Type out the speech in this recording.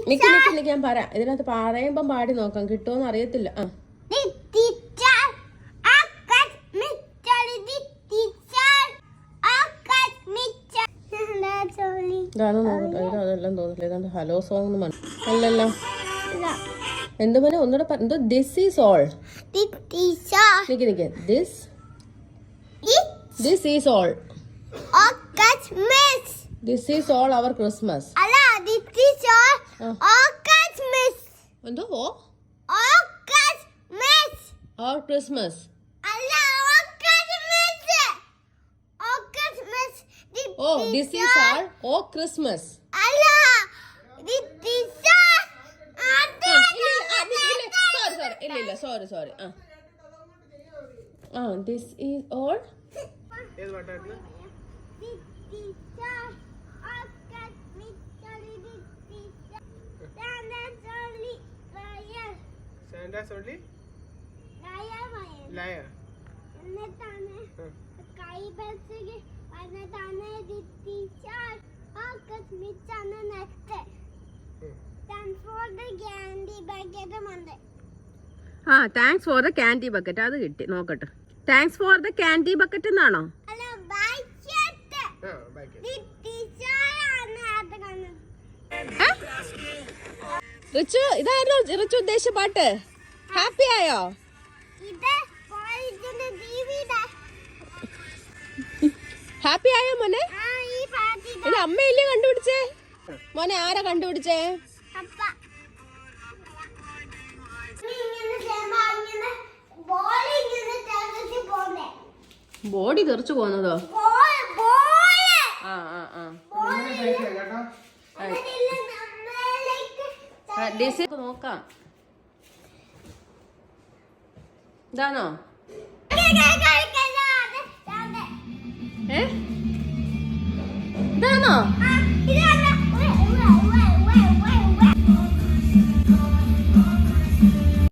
നിക്ക് ഞാൻ പറയാം. ഇതിനകത്ത് പറയുമ്പം പാടി നോക്കാം, കിട്ടുമോന്ന് അറിയത്തില്ല. ഇതാണോ നോക്കട്ടെ. അതെല്ലാം തോന്നില്ല. ഇതാണ്ട് ഹലോ സോങ് അല്ലല്ലോ. എന്ത് പോലെ ഒന്നുകൂടെ എന്തോ this is all. Nick this is all. This is all our Christmas. Alla, this is all Christmas. എന്തോ All Christmas. our Christmas. Alla, all Christmas. All Christmas. Oh, this is our Christmas. Alla, this is sorry. This is all. This is all Christmas. Santa's only liar. Thanks for the candy bucket. അത് കിട്ടി. നോക്കട്ടെ. Thanks for the candy bucket എന്നാണോ? റിച്ചു, ഇതായിരുന്നു റിച്ചു ഉദ്ദേശിച്ച പാട്ട്. Happy ആയോ? Happy ആയോ മോനെ? ഇത് അമ്മയല്ലേ കണ്ടുപിടിച്ചേ? മോനെ ആരാ കണ്ടുപിടിച്ചേ? ബോഡി തെറിച്ചു പോന്നതോ? നോക്കാം. ഇതാണോ?